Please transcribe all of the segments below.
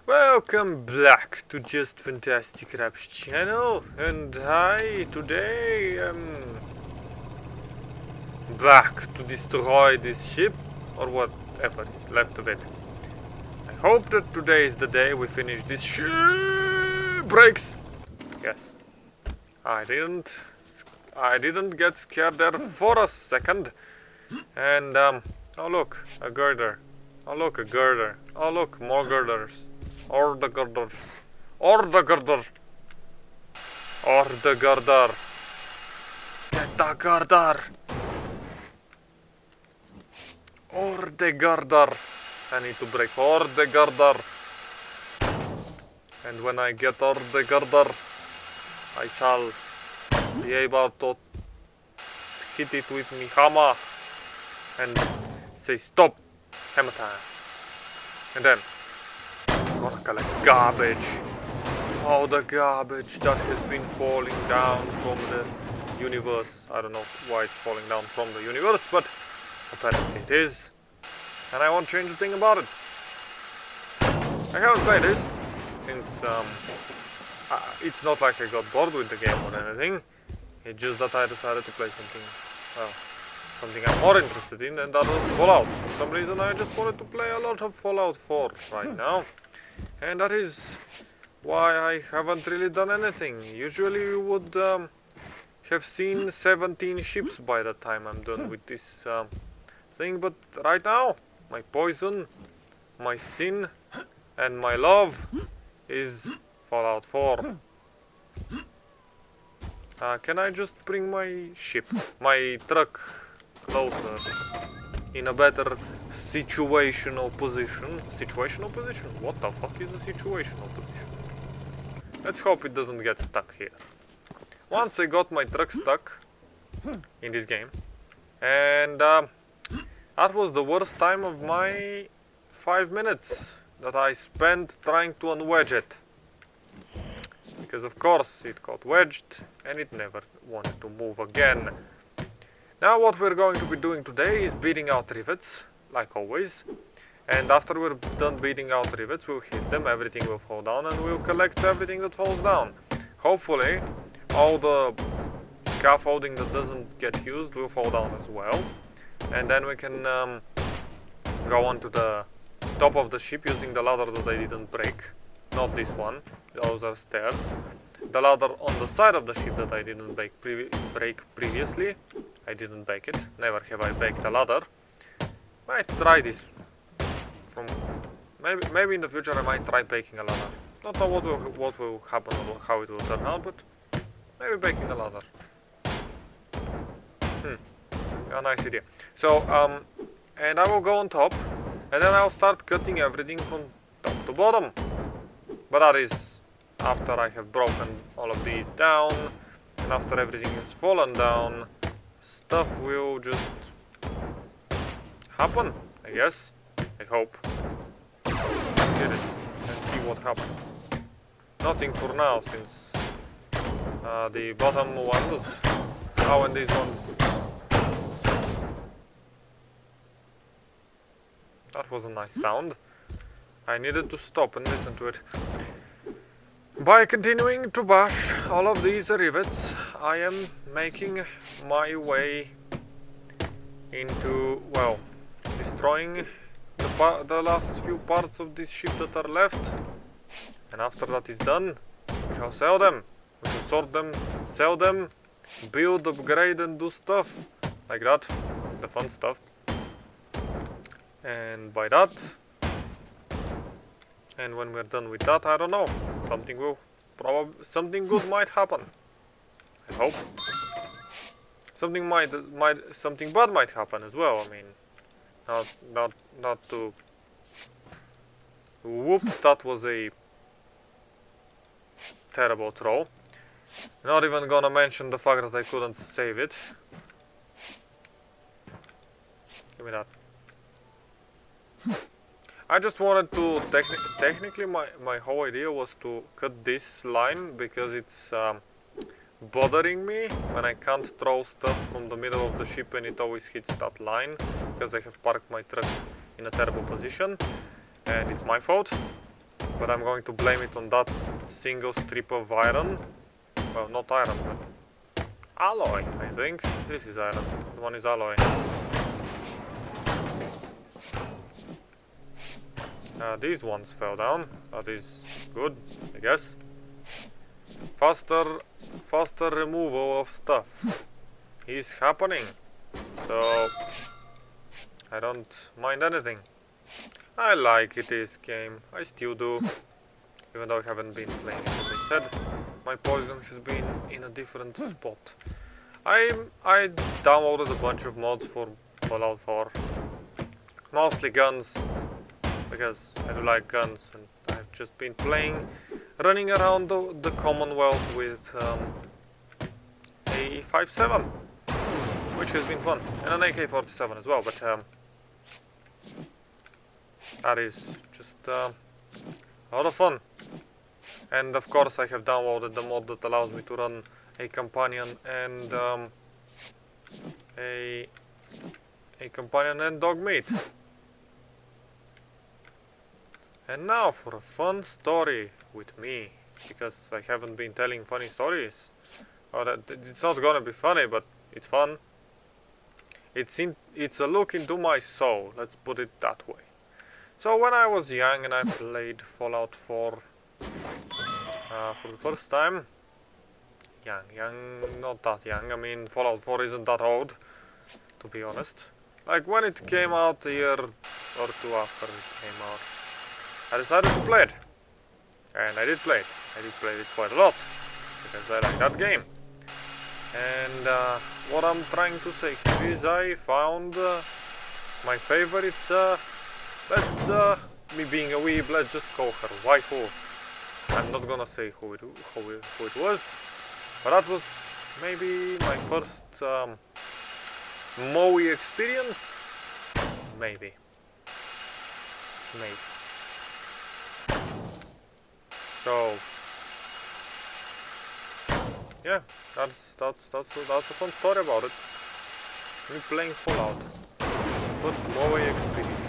Welcome back to Just Fantastic Raps channel, and today I'm back to destroy this ship, or whatever is left of it. I hope that today is the day we finish this ship. Brakes! Yes. I didn't get scared there for a second. And oh look, a girder. Oh look, a girder. Oh look, more girders. Or the girder. Or the girder. Or the girder. Get the girder. Or the girder. I need to break or the girder. And when I get or the girder, I shall be able to hit it with my hammer and say stop, hammer time. And then I'm gonna collect garbage. All the garbage that has been falling down from the universe. I don't know why it's falling down from the universe, but apparently it is. And I won't change a thing about it. I haven't played this since it's not like I got bored with the game or anything. It's just that I decided to play something, well, something I'm more interested in, and that was Fallout. For some reason I just wanted to play a lot of Fallout 4 right now. And that is why I haven't really done anything. Usually you would have seen 17 ships by the time I'm done with this thing, but right now my poison, my sin, and my love is Fallout 4. Can I just bring my ship, my truck, closer, in a better situational position? Situational position? What the fuck is a situational position? Let's hope it doesn't get stuck here. Once I got my truck stuck in this game, and that was the worst time of my 5 minutes that I spent trying to unwedge it. Because of course it got wedged and it never wanted to move again. Now what we're going to be doing today is beating out rivets, like always. And after we're done beating out rivets, we'll hit them, everything will fall down, and we'll collect everything that falls down. Hopefully all the scaffolding that doesn't get used will fall down as well. And then we can go onto the top of the ship using the ladder that I didn't break. Not this one, those are stairs. The ladder on the side of the ship that I didn't break previously. I didn't break it, never have I baked a ladder. Might try this from maybe in the future I might try baking a ladder. Don't know what will happen or how it will turn out, but maybe baking a ladder. A nice idea. So and I will go on top, and then I'll start cutting everything from top to bottom. But that is after I have broken all of these down, and after everything has fallen down, stuff will just happen, I guess. I hope. Let's get it and see what happens. Nothing for now, since the bottom ones, and these ones. That was a nice sound. I needed to stop and listen to it. By continuing to bash all of these rivets, I am making my way into, well, destroying the last few parts of this ship that are left. And after that is done, we shall sell them. We shall sort them, sell them, build, upgrade, and do stuff like that. The fun stuff. And by that, and when we're done with that, I don't know, something good might happen. I hope. Something bad might happen as well. I mean, not to. Whoops, that was a terrible throw. Not even gonna mention the fact that I couldn't save it. Give me that. I just wanted to, technically my whole idea was to cut this line because it's bothering me when I can't throw stuff from the middle of the ship and it always hits that line, because I have parked my truck in a terrible position and it's my fault. but I'm going to blame it on that single strip of iron. Well, not iron, but alloy, I think. This is iron, the one is alloy. These ones fell down, that is good, I guess. Faster removal of stuff is happening, so I don't mind anything. I like this game, I still do, even though I haven't been playing it, as I said. My poison has been in a different spot. I downloaded a bunch of mods for Fallout 4, mostly guns, because I do like guns, and I've just been playing, running around the Commonwealth with Ep7, which has been fun, and an AK-47 as well, but that is just a lot of fun. And of course I have downloaded the mod that allows me to run a companion and a companion and dog meat. And now for a fun story with me, because I haven't been telling funny stories. Or it's not gonna be funny, but it's fun. It's a look into my soul, let's put it that way. So when I was young and I played Fallout 4 for the first time, young, not that young, I mean Fallout 4 isn't that old, to be honest. Like when it came out, a year or two after it came out, I decided to play it. And I did play it. I did play it quite a lot, because I like that game. And what I'm trying to say here is I found my favorite, me being a weeb, let's just call her waifu. I'm not gonna say who it was, but that was maybe my first Moe experience. Maybe. So yeah, that's a fun story about it. Me playing Fallout, first Moe experience.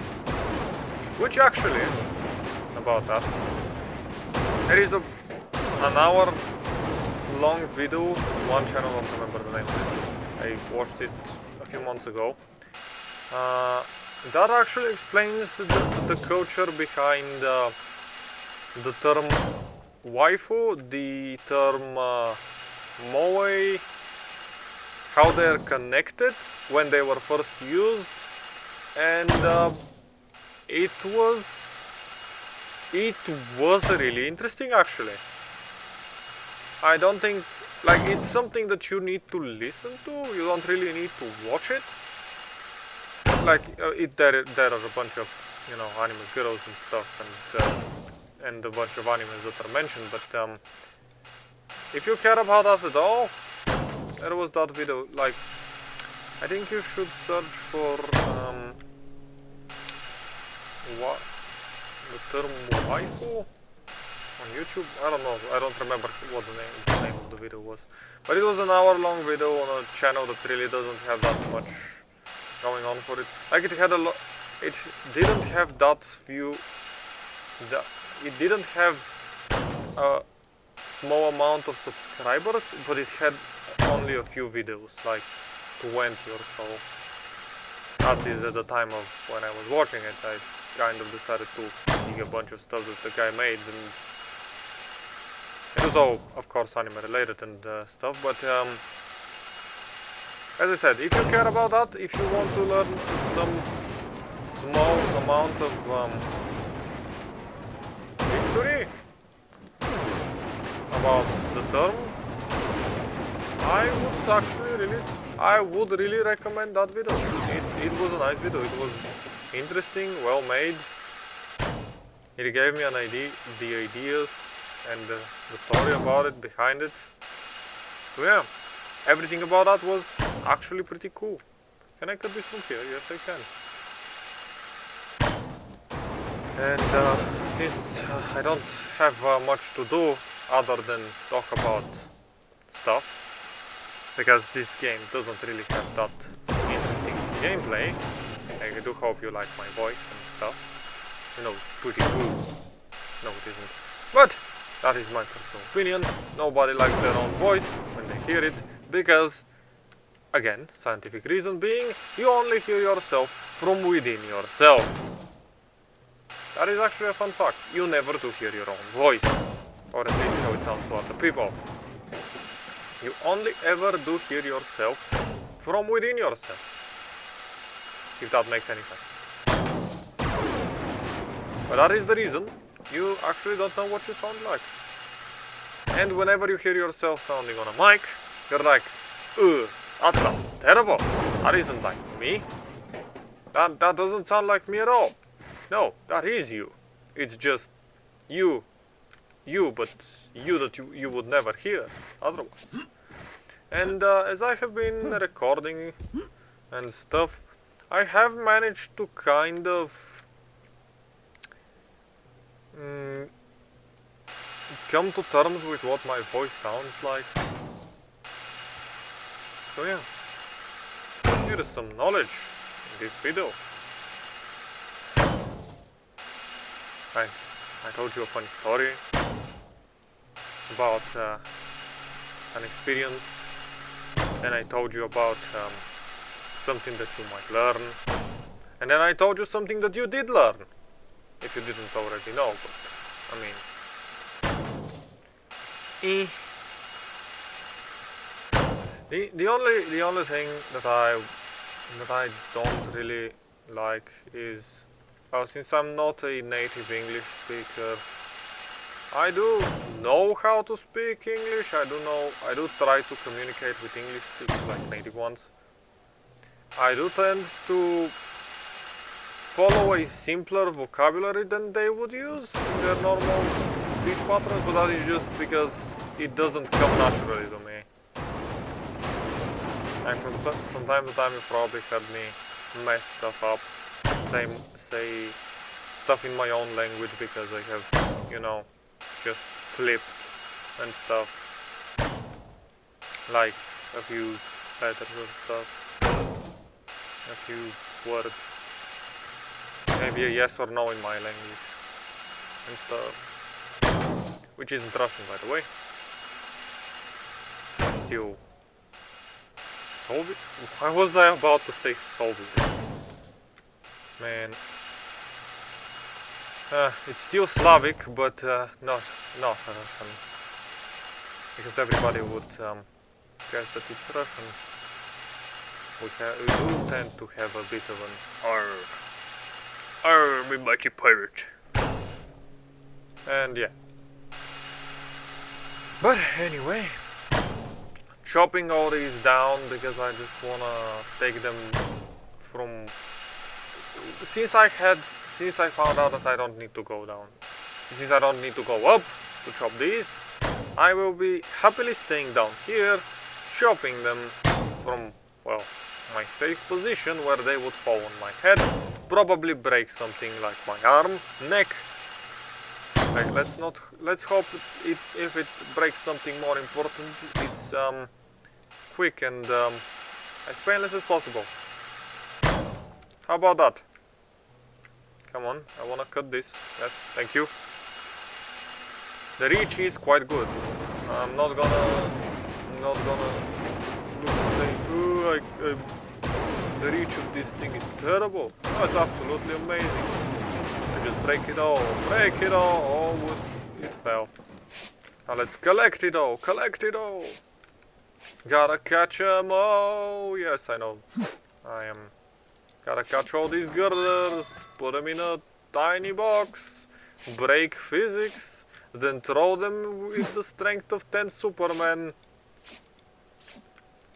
Which actually, about that, there is an hour-long video. One channel, I don't remember the name of it. I watched it a few months ago. That actually explains the culture behind the term waifu, the term moe, how they're connected when they were first used, and it was really interesting actually. I don't think, like, it's something that you need to listen to, you don't really need to watch it. Like, there are a bunch of, you know, anime girls and stuff, and a bunch of animes that are mentioned, but if you care about that at all, there was that video. Like, I think you should search for what the term waifu on YouTube. I don't know, I don't remember what the name of the video was, but it was an hour-long video on a channel that really doesn't have that much going on for it. Like, it had a lot. It didn't have that few. It didn't have a small amount of subscribers, but it had only a few videos, like 20 or so. That is at the time of when I was watching it. I kind of decided to see a bunch of stuff that the guy made, and it was all, of course, anime related and stuff, but as I said, if you care about that, if you want to learn some small amount of history about the term, I would really recommend that video. It was a nice video. It was interesting, well made. It gave me the ideas and the story about it, behind it. So yeah, everything about that was actually pretty cool. Can I cut this from here? Yes, I can. And since I don't have much to do other than talk about stuff, because this game doesn't really have that interesting gameplay. I do hope you like my voice and stuff. You know, it's pretty cool. No, it isn't. But that is my personal opinion. Nobody likes their own voice when they hear it, because, again, scientific reason being, you only hear yourself from within yourself. That is actually a fun fact. You never do hear your own voice, or at least how it sounds to other people. You only ever do hear yourself from within yourself, if that makes any sense. But that is the reason you actually don't know what you sound like. And whenever you hear yourself sounding on a mic, you're like, ugh, that sounds terrible. That isn't like me. That doesn't sound like me at all. No, that is you. It's just you, but you that you would never hear otherwise. And as I have been recording and stuff, I have managed to kind of come to terms with what my voice sounds like. So yeah, here is some knowledge in this video. I told you a funny story about an experience, and I told you about something that you might learn, and then I told you something that you did learn, if you didn't already know, but I mean, the only thing that I don't really like is, since I'm not a native English speaker, I do know how to speak English. I do try to communicate with English speakers like native ones. I do tend to follow a simpler vocabulary than they would use in their normal speech patterns, but that is just because it doesn't come naturally to me. And from time to time you probably heard me mess stuff up, say stuff in my own language because I have, just slipped and stuff, like a few letters and stuff, a few words, maybe a yes or no in my language and stuff, which isn't Russian, by the way. Still Soviet? Why was I about to say Soviet? Man. It's still Slavic, but not Russian. Because everybody would guess that it's Russian. We do tend to have a bit of an arr, me mighty pirate. And yeah. But anyway, chopping all these down because I just wanna take them from. Since I found out that I don't need to go down, since I don't need to go up to chop these, I will be happily staying down here, chopping them from, well, my safe position where they would fall on my head, probably break something like my arm, neck. Like, let's hope if it breaks something more important, it's quick and as painless as possible. How about that? Come on, I wanna cut this. Yes, thank you. The reach is quite good. I'm not gonna look and say, oh, the reach of this thing is terrible. No, it's absolutely amazing. I just break it all. Oh, it fell. Now let's collect it all. Gotta catch 'em all. Yes, I know. I am. Gotta catch all these girders, put them in a tiny box, break physics, then throw them with the strength of 10 Supermen,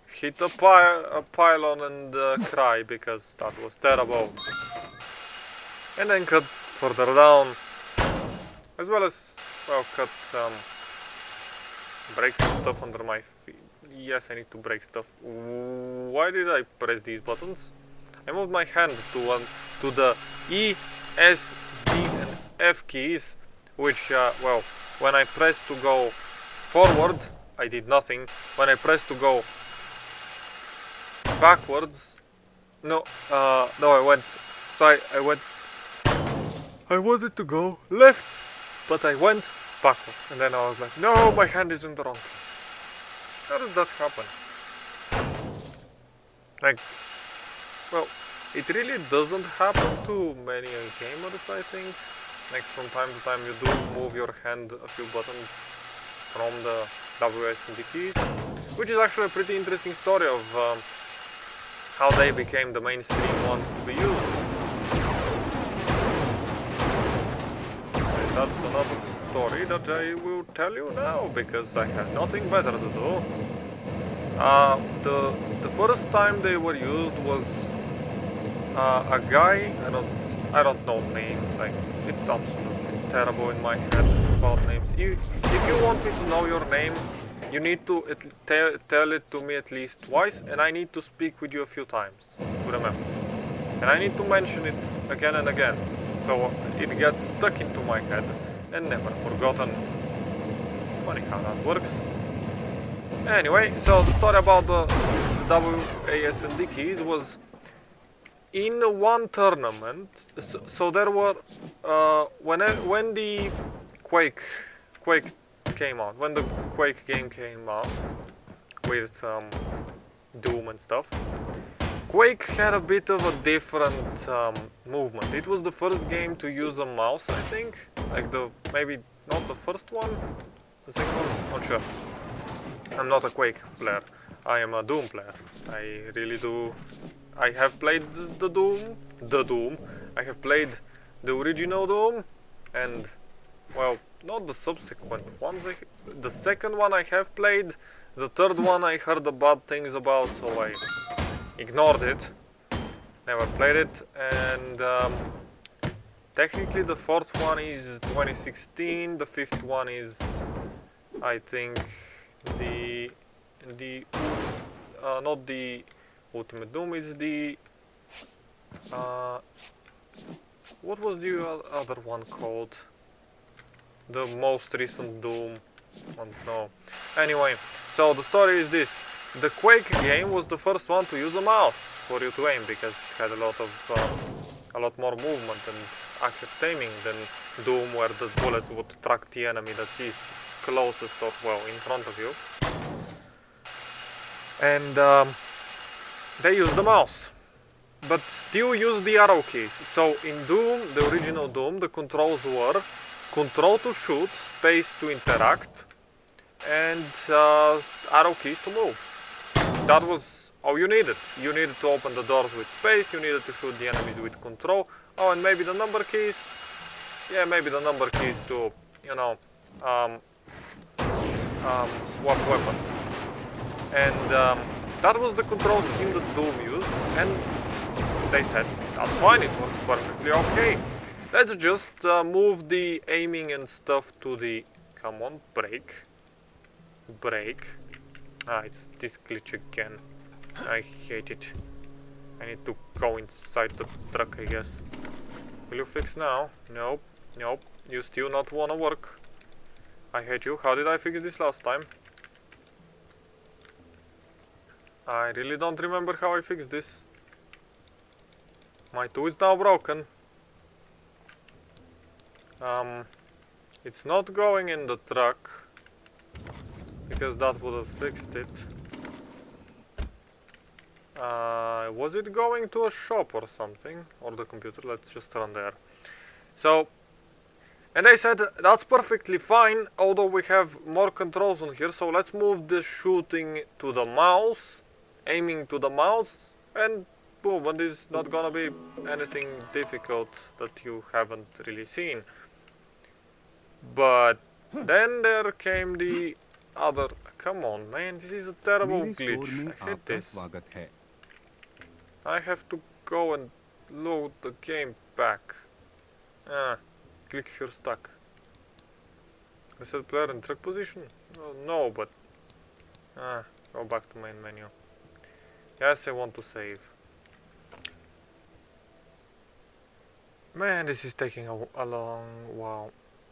hit a pylon and cry because that was terrible, and then cut further down, as well as, well, break some stuff under my feet. Yes, I need to break stuff. Why did I press these buttons? I moved my hand to the E, S, D and F keys, which, well, when I pressed to go forward, I did nothing. When I pressed to go backwards, no, I wanted to go left, but I went backwards, and then I was like, no, my hand is in the wrong place. How did that happen? Like, well, it really doesn't happen to many gamers, I think. Like, from time to time you do move your hand a few buttons from the WSD keys, which is actually a pretty interesting story of how they became the mainstream ones to be used. And that's another story that I will tell you now, because I have nothing better to do. The first time they were used was a guy, I don't know names, like, it's absolutely terrible in my head about names. If you want me to know your name, you need to tell it to me at least twice, and I need to speak with you a few times to remember. And I need to mention it again and again, so it gets stuck into my head and never forgotten. Funny how that works. Anyway, so the story about the WASD keys was in one tournament. So there were when the Quake came out, when the Quake game came out with Doom and stuff. Quake had a bit of a different movement. It was the first game to use a mouse, I think. Like maybe not the first one, the second one, not sure. I'm not a Quake player. I am a Doom player. I really do. I have played the Doom. I have played the original Doom, and well, not the subsequent ones. The second one I have played. The third one I heard the bad things about, so I ignored it. Never played it, and technically the fourth one is 2016. The fifth one is, I think, not the Ultimate Doom, is the what was the other one called? The most recent Doom. I don't know. Anyway, so the story is this: the Quake game was the first one to use a mouse for you to aim, because it had a lot more movement and accurate aiming than Doom, where the bullets would track the enemy that is closest or, well, in front of you. And they used the mouse, but still use the arrow keys. So in Doom, the original Doom, the controls were control to shoot, space to interact, and arrow keys to move. That was all you needed. You needed to open the doors with space, you needed to shoot the enemies with control. Oh, and maybe the number keys. Yeah, maybe the number keys to, you know, swap weapons. And that was the control scheme that Doom used, and they said, that's fine, it works perfectly okay. Let's just move the aiming and stuff to the... Come on, break. Ah, it's this glitch again. I hate it. I need to go inside the truck, I guess. Will you fix now? Nope. You still not wanna work. I hate you. How did I fix this last time? I really don't remember how I fixed this. My tool is now broken. It's not going in the truck, because that would have fixed it. Was it going to a shop or something? Or the computer? Let's just run there. So, and they said that's perfectly fine, although we have more controls on here, so let's move the shooting to the mouse, aiming to the mouse, and movement is not gonna be anything difficult that you haven't really seen. But then there came the other... Come on, man, this is a terrible glitch. I hate this. I have to go and load the game back. Click if you're stuck. I said player in truck position? No, but... go back to main menu. Yes, I want to save. Man, this is taking a long while.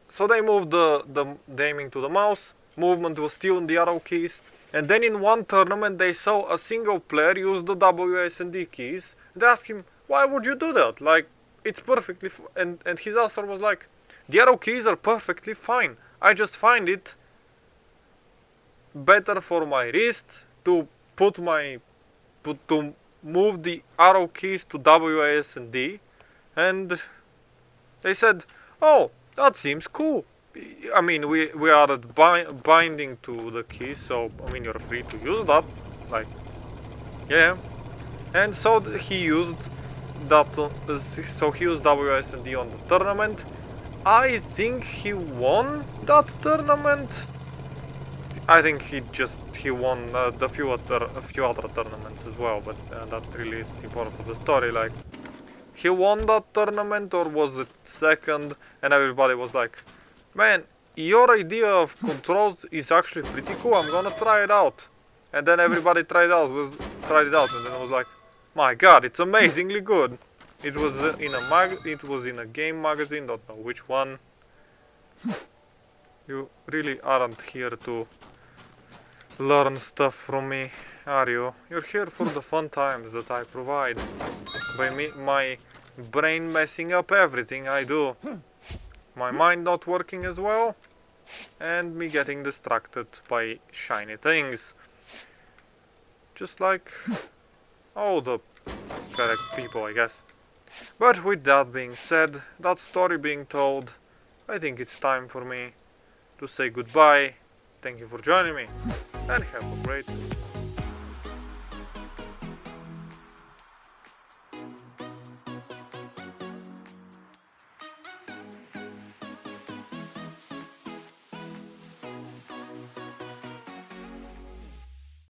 So they moved the aiming to the mouse, movement was still in the arrow keys, and then in one tournament they saw a single player use the WSD keys. They asked him, why would you do that? Like, it's perfectly and his answer was like, The arrow keys are perfectly fine. I just find it better for my wrist to to move the arrow keys to W, A, S, and D. And they said, oh, that seems cool. I mean, we are binding to the keys, so I mean, you're free to use that. Like, yeah. And so he used that. So he used W, S, and D on the tournament. I think he won that tournament. I think he won a few other tournaments as well, but that really isn't important for the story. Like, he won that tournament, or was it second? And everybody was like, man, your idea of controls is actually pretty cool. I'm gonna try it out. And then everybody tried it out, and then it was like, my God, it's amazingly good. It was in a game magazine. Don't know which one. You really aren't here to learn stuff from me, are you? You're here for the fun times that I provide by my brain messing up everything I do, my mind not working as well, and me getting distracted by shiny things, just like all the correct people, I guess. But with that being said, that story being told, I think it's time for me to say goodbye. Thank you for joining me, and have a great